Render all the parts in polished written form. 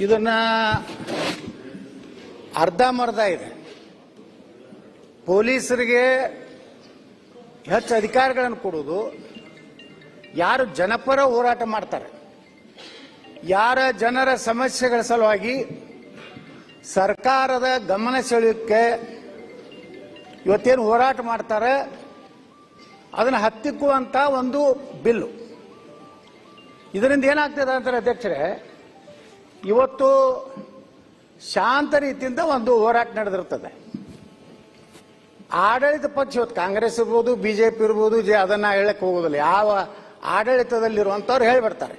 ಇದನ್ನ ಅರ್ಧಂಬರ್ಧ ಇದೆ. ಪೊಲೀಸರಿಗೆ ಹೆಚ್ಚು ಅಧಿಕಾರಗಳನ್ನು ಕೊಡುವುದು, ಯಾರು ಜನಪರ ಹೋರಾಟ ಮಾಡ್ತಾರೆ, ಯಾರ ಜನರ ಸಮಸ್ಯೆಗಳ ಸಲುವಾಗಿ ಸರ್ಕಾರದ ಗಮನ ಸೆಳೆಯೋಕ್ಕೆ ಇವತ್ತೇನು ಹೋರಾಟ ಮಾಡ್ತಾರೆ ಅದನ್ನು ಹತ್ತಿಕ್ಕುವಂತ ಒಂದು ಬಿಲ್ಲು. ಇದರಿಂದ ಏನಾಗ್ತದೆ ಅಂತಾರೆ ಅಧ್ಯಕ್ಷರೇ, ಇವತ್ತು ಶಾಂತ ರೀತಿಯಿಂದ ಒಂದು ಹೋರಾಟ ನಡೆದಿರ್ತದೆ. ಆಡಳಿತ ಪಕ್ಷ ಇವತ್ತು ಕಾಂಗ್ರೆಸ್ ಇರ್ಬೋದು, ಬಿಜೆಪಿ ಇರ್ಬೋದು, ಅದನ್ನ ಹೇಳಕ್ ಹೋಗೋದಿಲ್ಲ. ಯಾವ ಆಡಳಿತದಲ್ಲಿರುವಂಥವ್ರು ಹೇಳಿಬಿಡ್ತಾರೆ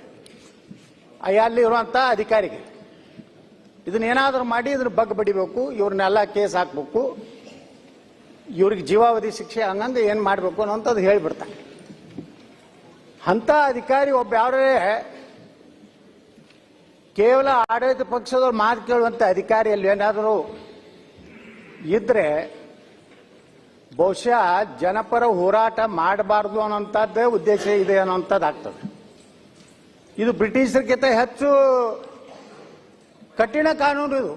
ಅಲ್ಲಿರುವಂಥ ಅಧಿಕಾರಿಗೆ ಇದನ್ನೇನಾದರೂ ಮಾಡಿ ಇದ್ರ ಬಗ್ಗೆ ಬಡಿಬೇಕು, ಇವ್ರನ್ನೆಲ್ಲ ಕೇಸ್ ಹಾಕ್ಬೇಕು, ಇವ್ರಿಗೆ ಜೀವಾವಧಿ ಶಿಕ್ಷೆ ಹಂಗಂದ್ರೆ ಏನು ಮಾಡಬೇಕು ಅನ್ನೋಂಥದ್ದು ಹೇಳಿಬಿಡ್ತಾರೆ. ಅಂಥ ಅಧಿಕಾರಿ ಒಬ್ಬ ಯಾರೇ ಕೇವಲ ಆಡಳಿತ ಪಕ್ಷದವ್ರು ಮಾತು ಕೇಳುವಂಥ ಅಧಿಕಾರಿಯಲ್ಲಿ ಏನಾದರೂ ಇದ್ರೆ ಬಹುಶಃ ಜನಪರ ಹೋರಾಟ ಮಾಡಬಾರ್ದು ಅನ್ನೋಂಥದ್ದೇ ಉದ್ದೇಶ ಇದೆ ಅನ್ನೋಂಥದ್ದು ಆಗ್ತದೆ. ಇದು ಬ್ರಿಟಿಷರ್ಗಿಂತ ಹೆಚ್ಚು ಕಠಿಣ ಕಾನೂನು. ಇದು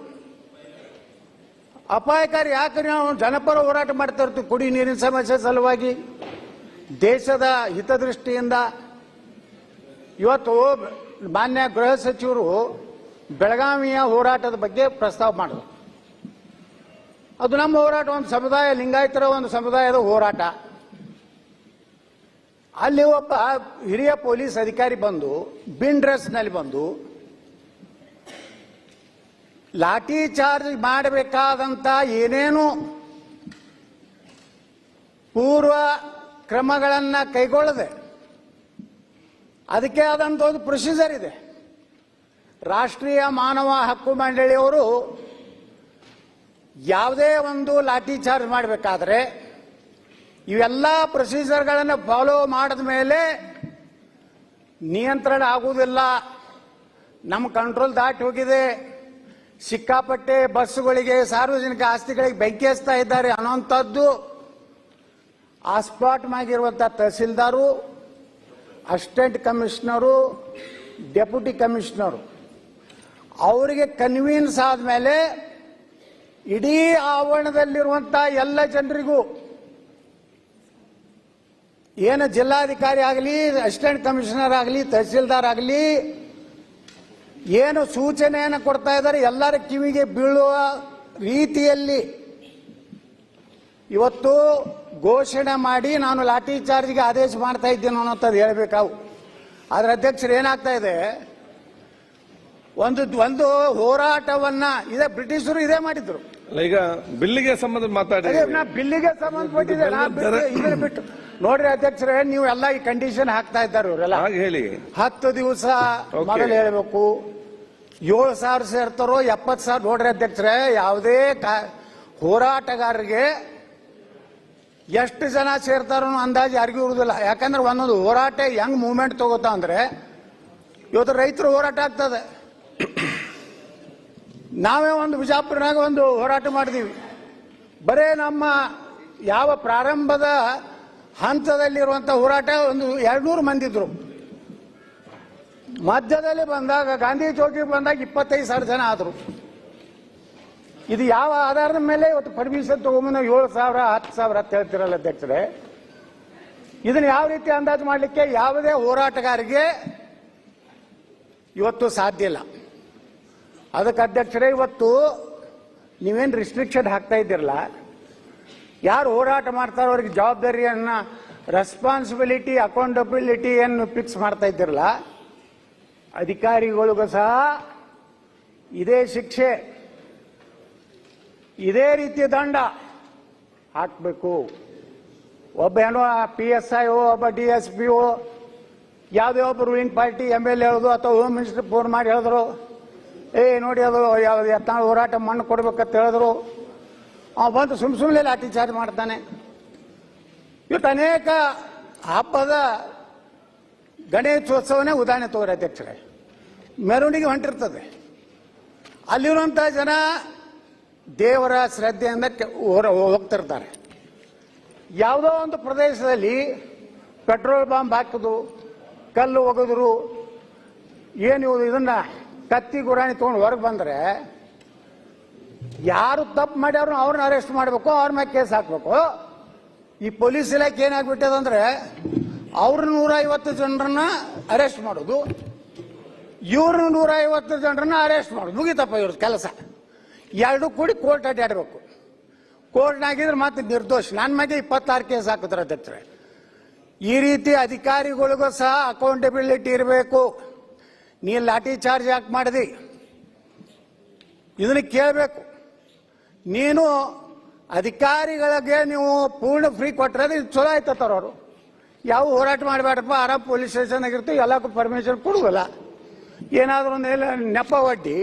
ಅಪಾಯಕಾರಿ. ಯಾಕೆ ನಾವು ಜನಪರ ಹೋರಾಟ ಮಾಡ್ತಾ ಇರ್ತೀವಿ ಕುಡಿ ನೀರಿನ ಸಮಸ್ಯೆ ಸಲುವಾಗಿ, ದೇಶದ ಹಿತದೃಷ್ಟಿಯಿಂದ. ಇವತ್ತು ಮಾನ್ಯ ಗೃಹ ಸಚಿವರು ಬೆಳಗಾವಿಯ ಹೋರಾಟದ ಬಗ್ಗೆ ಪ್ರಸ್ತಾವ ಮಾಡಿದ್ರು. ಅದು ನಮ್ಮ ಹೋರಾಟ, ಒಂದು ಸಮುದಾಯ, ಲಿಂಗಾಯತರ ಒಂದು ಸಮುದಾಯದ ಹೋರಾಟ. ಅಲ್ಲಿ ಒಬ್ಬ ಹಿರಿಯ ಪೊಲೀಸ್ ಅಧಿಕಾರಿ ಬಂದು ಬಿನ್ ಡ್ರೆಸ್ನಲ್ಲಿ ಬಂದು ಲಾಠಿ ಚಾರ್ಜ್ ಮಾಡಬೇಕಾದಂತ ಏನೇನು ಪೂರ್ವ ಕ್ರಮಗಳನ್ನ ಕೈಗೊಳ್ಳದೆ ಅದಕ್ಕೆ ಆದಂತ ಒಂದು ಪ್ರೊಸೀಜರ್ ಇದೆ. ರಾಷ್ಟ್ರೀಯ ಮಾನವ ಹಕ್ಕು ಮಂಡಳಿಯವರು ಯಾವುದೇ ಒಂದು ಲಾಠಿ ಚಾರ್ಜ್ ಮಾಡಬೇಕಾದ್ರೆ ಇವೆಲ್ಲ ಪ್ರೊಸೀಜರ್ಗಳನ್ನು ಫಾಲೋ ಮಾಡಿದ ಮೇಲೆ ನಿಯಂತ್ರಣ ಆಗುವುದಿಲ್ಲ, ನಮ್ಮ ಕಂಟ್ರೋಲ್ ದಾಟಿ ಹೋಗಿದೆ, ಸಿಕ್ಕಾಪಟ್ಟೆ ಬಸ್ಸುಗಳಿಗೆ, ಸಾರ್ವಜನಿಕ ಆಸ್ತಿಗಳಿಗೆ ಬೆಂಕಿ ಹಚ್ತಾ ಇದ್ದಾರೆ ಅನ್ನೋಂಥದ್ದು ಆ ಸ್ಪಾಟ್ ಆಗಿರುವಂಥ tahsildar, assistant commissioner, deputy commissioner ಅವರಿಗೆ ಕನ್ವೀನ್ಸ್ ಆದಮೇಲೆ ಇಡೀ ಆವರಣದಲ್ಲಿರುವಂಥ ಎಲ್ಲ ಜನರಿಗೂ, ಏನು ಜಿಲ್ಲಾಧಿಕಾರಿ ಆಗಲಿ, ಅಸಿಸ್ಟೆಂಟ್ ಕಮಿಷನರ್ ಆಗಲಿ, ತಹಸೀಲ್ದಾರ್ ಆಗಲಿ, ಏನು ಸೂಚನೆಯನ್ನು ಕೊಡ್ತಾ ಇದ್ದಾರೆ ಎಲ್ಲರ ಕಿವಿಗೆ ಬೀಳುವ ರೀತಿಯಲ್ಲಿ ಇವತ್ತು ಘೋಷಣೆ ಮಾಡಿ ನಾನು ಲಾಠಿ ಚಾರ್ಜ್ಗೆ ಆದೇಶ ಮಾಡ್ತಾ ಇದ್ದೇನೆ ಅನ್ನೋಂಥದ್ದು ಹೇಳಬೇಕಾವು. ಆದ್ರೆ ಅಧ್ಯಕ್ಷರು ಏನಾಗ್ತಾ ಇದೆ, ಒಂದು ಹೋರಾಟವನ್ನ ಇದೇ ಬ್ರಿಟಿಷರು ಇದೇ ಮಾಡಿದ್ರು. ಈಗ ಬಿಲ್ಲಿಗೆ ಸಂಬಂಧ ಮಾತಾಡಿ, ಬಿಲ್ಲಿಗೆ ಸಂಬಂಧಪಟ್ಟಿದೆ ಇದನ್ನ ಬಿಟ್ಟು ನೋಡ್ರಿ ಅಧ್ಯಕ್ಷರೇ, ನೀವು ಎಲ್ಲ ಈ ಕಂಡೀಷನ್ ಹಾಕ್ತಾ ಇದ್ದಾರೆ ಇವರೆಲ್ಲ. ಹೇಳಿ 10 ದಿವಸ ಮೊದಲು ಹೇಳಬೇಕು, 7,000 ಸೇರ್ತಾರೋ 70,000. ನೋಡ್ರಿ ಅಧ್ಯಕ್ಷರೇ, ಯಾವುದೇ ಹೋರಾಟಗಾರರಿಗೆ ಎಷ್ಟು ಜನ ಸೇರ್ತಾರೋ ಅಂದಾಜು ಯಾರಿಗೂ ಇರುವುದಿಲ್ಲ. ಯಾಕಂದ್ರೆ ಒಂದೊಂದು ಹೋರಾಟ ಹೆಂಗ್ ಮೂವ್ಮೆಂಟ್ ತಗೋತಾ ಅಂದ್ರೆ, ಇವತ್ತು ರೈತರು ಹೋರಾಟ ಆಗ್ತದೆ. ನಾವೇ ಒಂದು ಬಿಜಾಪುರನಾಗ ಒಂದು ಹೋರಾಟ ಮಾಡಿದೀವಿ. ಬರೇ ನಮ್ಮ ಯಾವ ಪ್ರಾರಂಭದ ಹಂತದಲ್ಲಿರುವಂತ ಹೋರಾಟ ಒಂದು 200 ಮಂದಿ ಇದ್ರು. ಮಧ್ಯದಲ್ಲಿ ಬಂದಾಗ ಗಾಂಧಿ ಚೌಕಿಗೆ ಬಂದಾಗ 25,000 ಜನ ಆದ್ರು. ಇದು ಯಾವ ಆಧಾರದ ಮೇಲೆ ಇವತ್ತು ಪರ್ಮಿಷನ್ ತಗೊಂಬಂದ 7,000 10,000 ಅಂತ ಹೇಳ್ತಿರಲ್ಲ ಅಧ್ಯಕ್ಷರೇ. ಇದನ್ನ ಯಾವ ರೀತಿ ಅಂದಾಜು ಮಾಡಲಿಕ್ಕೆ ಯಾವುದೇ ಹೋರಾಟಗಾರಿಗೆ ಇವತ್ತು ಸಾಧ್ಯ ಇಲ್ಲ. ಅದಕ್ಕೆ ಅಧ್ಯಕ್ಷರೇ, ಇವತ್ತು ನೀವೇನು ರಿಸ್ಟ್ರಿಕ್ಷನ್ ಹಾಕ್ತಾ ಇದ್ದೀರಲ್ಲ, ಯಾರು ಹೋರಾಟ ಮಾಡ್ತಾರೋ ಅವ್ರಿಗೆ ಜವಾಬ್ದಾರಿಯನ್ನ, ರೆಸ್ಪಾನ್ಸಿಬಿಲಿಟಿ, ಅಕೌಂಟಬಿಲಿಟಿಯನ್ನು ಫಿಕ್ಸ್ ಮಾಡ್ತಾ ಇದ್ದೀರಲ್ಲ, ಅಧಿಕಾರಿಗಳಿಗೂ ಸಹ ಇದೇ ಶಿಕ್ಷೆ, ಇದೇ ರೀತಿಯ ದಂಡ ಹಾಕಬೇಕು. ಒಬ್ಬ ಏನೋ PSI ಒಬ್ಬ DSPO ಯಾವುದೇ ಒಬ್ಬ ರೂಲಿಂಗ್ ಪಾರ್ಟಿ MLA ಹೇಳೋದು ಅಥವಾ ಹೋಮ್ ಮಿನಿಸ್ಟರ್ ಫೋನ್ ಮಾಡಿ ಹೇಳಿದ್ರು, ನೋಡಿ ಅದು ಯಾವ ಹೋರಾಟ ಮಣ್ಣು ಕೊಡ್ಬೇಕಂತ ಹೇಳಿದ್ರು, ಬಂದು ಸುಮ್ಮನೆ ಲಾಠಿ ಚಾರ್ಜ್ ಮಾಡ್ತಾನೆ. ಇವತ್ತು ಅನೇಕ ಹಬ್ಬದ ಗಣೇಶೋತ್ಸವನೇ ಉದಾಹರಣೆ ತಗೋರಿ ಅಧ್ಯಕ್ಷರೇ, ಮೆರವಣಿಗೆ ಹೊಂಟಿರ್ತದೆ. ಅಲ್ಲಿರುವಂಥ ಜನ ದೇವರ ಶ್ರದ್ಧೆಯಿಂದ ಹೋಗ್ತಿರ್ತಾರೆ. ಯಾವುದೋ ಒಂದು ಪ್ರದೇಶದಲ್ಲಿ ಪೆಟ್ರೋಲ್ ಬಾಂಬ್ ಹಾಕಿದ್ರು, ಕಲ್ಲು ಒಗೆದ್ರು, ಏನು ಇದನ್ನ ಕತ್ತಿ ಗುರಾಣಿ ತಗೊಂಡು ಹೊರಗೆ ಬಂದ್ರೆ ಯಾರು ತಪ್ಪು ಮಾಡ್ಯಾರು ಅವ್ರನ್ನ ಅರೆಸ್ಟ್ ಮಾಡಬೇಕು, ಅವ್ರ ಮೇಲೆ ಕೇಸ್ ಹಾಕ್ಬೇಕು. ಈ ಪೊಲೀಸ್ ಇಲಾಖೆ ಏನಾಗ್ಬಿಟ್ಟದಂದ್ರೆ ಅವ್ರ 150 ಜನರನ್ನ ಅರೆಸ್ಟ್ ಮಾಡೋದು, ಇವ್ರನ್ನ 150 ಜನರನ್ನ ಅರೆಸ್ಟ್ ಮಾಡೋದು, ಮುಗಿತಪ್ಪ ಇವ್ರ ಕೆಲಸ. ಎರಡು ಕೂಡಿ ಕೋರ್ಟ್ ಅಡ್ಡಾಡಬೇಕು. ಕೋರ್ಟ್ನಾಗಿದ್ರೆ ಮತ್ತೆ ನಿರ್ದೋಷ. ನನ್ನ ಮಗೆ 26 ಕೇಸ್ ಹಾಕಿದ್ರೆ ಅಧ್ಯಕ್ಷರೇ. ಈ ರೀತಿ ಅಧಿಕಾರಿಗಳಿಗೂ ಸಹ ಅಕೌಂಟಬಿಲಿಟಿ ಇರಬೇಕು. ನೀ ಲಾಠಿ ಚಾರ್ಜ್ ಯಾಕೆ ಮಾಡಿದಿ ಇದನ್ನ ಕೇಳಬೇಕು. ನೀನು ಅಧಿಕಾರಿಗಳಿಗೆ ನೀವು ಪೂರ್ಣ ಫ್ರೀ ಕೊಟ್ಟರೆ ಇದು ಚಲೋ ಆಯ್ತತ್ತಾರ. ಅವರು ಯಾವ ಹೋರಾಟ ಮಾಡಬೇಡಪ್ಪ, ಆರಾಮ್ ಪೊಲೀಸ್ ಸ್ಟೇಷನ್ ಆಗಿರ್ತೀವಿ, ಎಲ್ಲಕ್ಕೂ ಪರ್ಮಿಷನ್ ಕೊಡುವಲ್ಲ. ಏನಾದರೂ ಒಂದು ನೆಪ ಒಡ್ಡಿ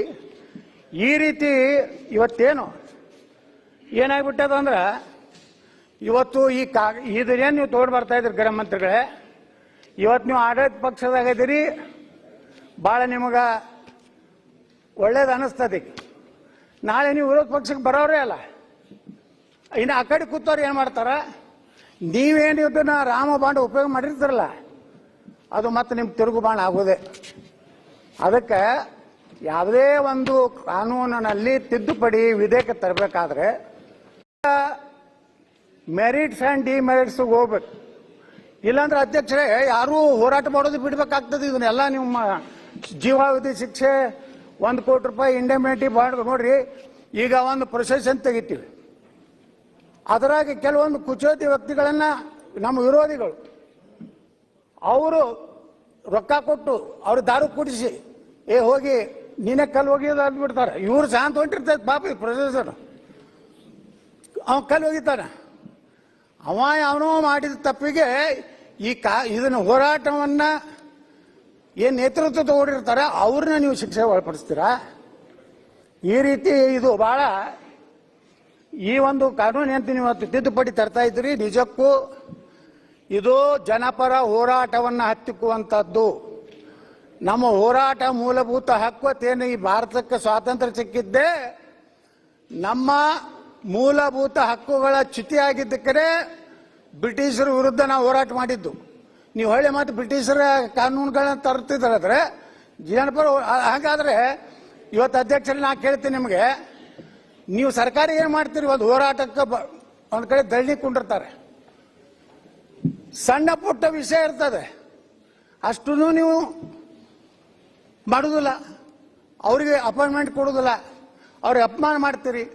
ಈ ರೀತಿ ಇವತ್ತೇನು ಏನಾಗ್ಬಿಟ್ಟದಂದ್ರೆ ಇವತ್ತು ಇದನ್ನೇನು ನೀವು ತಗೊಂಡು ಬರ್ತಾ ಇದ್ರಿ ಗೃಹ ಮಂತ್ರಿಗಳೇ, ಇವತ್ತು ನೀವು ಆಡಳಿತ ಪಕ್ಷದಾಗ ಇದೀರಿ, ಭಾಳ ನಿಮಗೆ ಒಳ್ಳೇದು ಅನಿಸ್ತದೆ. ನಾಳೆ ನೀವು ವಿರೋಧ ಪಕ್ಷಕ್ಕೆ ಬರೋರೇ ಅಲ್ಲ, ಇನ್ನು ಆ ಕಡೆ ಕೂತವ್ರು ಏನು ಮಾಡ್ತಾರ, ನೀವೇನು ಇದನ್ನ ರಾಮಬಾಣ ಉಪಯೋಗ ಮಾಡಿರ್ತಾರಲ್ಲ ಅದು ಮತ್ತೆ ನಿಮ್ಮ ತಿರುಗು ಬಾಣ ಆಗೋದೆ. ಅದಕ್ಕೆ ಯಾವುದೇ ಒಂದು ಕಾನೂನಿನಲ್ಲಿ ತಿದ್ದುಪಡಿ ವಿಧೇಯಕ ತರಬೇಕಾದ್ರೆ ಮೆರಿಟ್ಸ್ ಆ್ಯಂಡ್ ಡಿಮೆರಿಟ್ಸ್ ಹೋಗ್ಬೇಕು. ಇಲ್ಲಾಂದ್ರೆ ಅಧ್ಯಕ್ಷರೇ ಯಾರೂ ಹೋರಾಟ ಮಾಡೋದು ಬಿಡ್ಬೇಕಾಗ್ತದೆ. ಇದನ್ನೆಲ್ಲ ನಿಮ್ಮ ಜೀವಾವಧಿ ಶಿಕ್ಷೆ, 1 ಕೋಟಿ ರೂಪಾಯಿ ಇಂಡೆಮ್ನಿಟಿ ಬಾಂಡ್ ನೋಡ್ರಿ. ಈಗ ಒಂದು ಪ್ರೊಸೆಷನ್ ತೆಗಿತೀವಿ, ಅದರಾಗ ಕೆಲವೊಂದು ಕುಚೋತಿ ವ್ಯಕ್ತಿಗಳನ್ನ ನಮ್ಮ ವಿರೋಧಿಗಳು ಅವರು ರೊಕ್ಕ ಕೊಟ್ಟು ಅವ್ರು ದಾರು ಕುಡಿಸಿ ಹೋಗಿ ನೀನೇ ಕಲ್ಲು ಹೋಗಿದ್ದು ಅಂದ್ಬಿಡ್ತಾರೆ. ಇವ್ರು ಶಾಂತ ಹೊಂಟಿರ್ತೈತೆ ಪಾಪ ಪ್ರೊಸೆಸರ್, ಅವ ಕಲ್ಲು ಹೋಗಿತಾನೆ. ಅವನೋ ಮಾಡಿದ ತಪ್ಪಿಗೆ ಇದನ್ನ ಹೋರಾಟವನ್ನ ಏನ್ ನೇತೃತ್ವ ತಗೊಂಡಿರ್ತಾರೆ ಅವ್ರನ್ನ ನೀವು ಶಿಕ್ಷೆ ಒಳಪಡಿಸ್ತೀರಾ? ಈ ರೀತಿ ಇದು ಬಹಳ ಈ ಒಂದು ಕಾನೂನು ಅಂತ ನೀವು ತಿದ್ದುಪಡಿ ತರ್ತಾ ಇದ್ದೀರಿ. ನಿಜಕ್ಕೂ ಇದು ಜನಪರ ಹೋರಾಟವನ್ನು ಹತ್ತಿಕ್ಕುವಂಥದ್ದು. ನಮ್ಮ ಹೋರಾಟ ಮೂಲಭೂತ ಹಕ್ಕೇನು, ಈ ಭಾರತಕ್ಕೆ ಸ್ವಾತಂತ್ರ್ಯ ಸಿಕ್ಕಿದ್ದೇ ನಮ್ಮ ಮೂಲಭೂತ ಹಕ್ಕುಗಳ ಚ್ಯುತಿಯಾಗಿದ್ದಕ್ಕೆ ಬ್ರಿಟಿಷರ ವಿರುದ್ಧ ನಾವು ಹೋರಾಟ ಮಾಡಿದ್ದು. ನೀವು ಹೊಳ್ಳಿ ಮತ್ತೆ ಬ್ರಿಟಿಷರ ಕಾನೂನುಗಳನ್ನ ತರ್ತಿದ್ರೆ ಜನಪರ. ಹಾಗಾದ್ರೆ ಇವತ್ತು ಅಧ್ಯಕ್ಷರಲ್ಲಿ ನಾ ಕೇಳ್ತೀನಿ ನಿಮಗೆ, ನೀವು ಸರ್ಕಾರ ಏನು ಮಾಡ್ತೀರಿ? ಒಂದು ಹೋರಾಟಕ್ಕೆ ಒಂದು ಕಡೆ ದಳ್ಳಿ ಕುಂಡಿರ್ತಾರೆ, ಸಣ್ಣ ಪುಟ್ಟ ವಿಷಯ ಇರ್ತದೆ, ಅಷ್ಟೂ ನೀವು ಮಾಡುವುದಿಲ್ಲ, ಅವರಿಗೆ ಅಪಾಯಿಂಟ್ಮೆಂಟ್ ಕೊಡುವುದಿಲ್ಲ, ಅವ್ರಿಗೆ ಅಪಮಾನ ಮಾಡ್ತೀರಿ.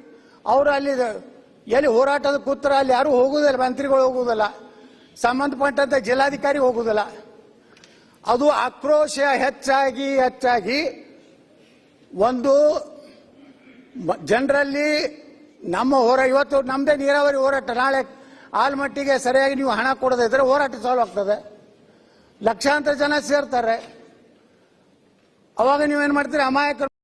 ಅವರು ಅಲ್ಲಿ ಎಲ್ಲಿ ಹೋರಾಟದ ಕೂತ್ರ ಅಲ್ಲಿ ಯಾರು ಹೋಗುವುದಿಲ್ಲ, ಮಂತ್ರಿಗಳು ಹೋಗುವುದಿಲ್ಲ, ಸಂಬಂಧಪಟ್ಟಂತ ಜಿಲ್ಲಾಧಿಕಾರಿ ಹೋಗುವುದಿಲ್ಲ. ಅದು ಆಕ್ರೋಶ ಹೆಚ್ಚಾಗಿ ಒಂದು ಜನರಲ್ಲಿ ನಮ್ಮ ಇವತ್ತು ನಮ್ಮದೇ ನೀರಾವರಿ ಹೋರಾಟ, ನಾಳೆ ಆಲ್ಮಟ್ಟಿಗೆ ಸರಿಯಾಗಿ ನೀವು ಹಣ ಕೊಡದೇ ಇದ್ರೆ ಹೋರಾಟ ಸಾಲ್ವ್ ಆಗ್ತದೆ, ಲಕ್ಷಾಂತರ ಜನ ಸೇರ್ತಾರೆ. ಅವಾಗ ನೀವೇನು ಮಾಡ್ತೀರಿ? ಅಮಾಯಕರು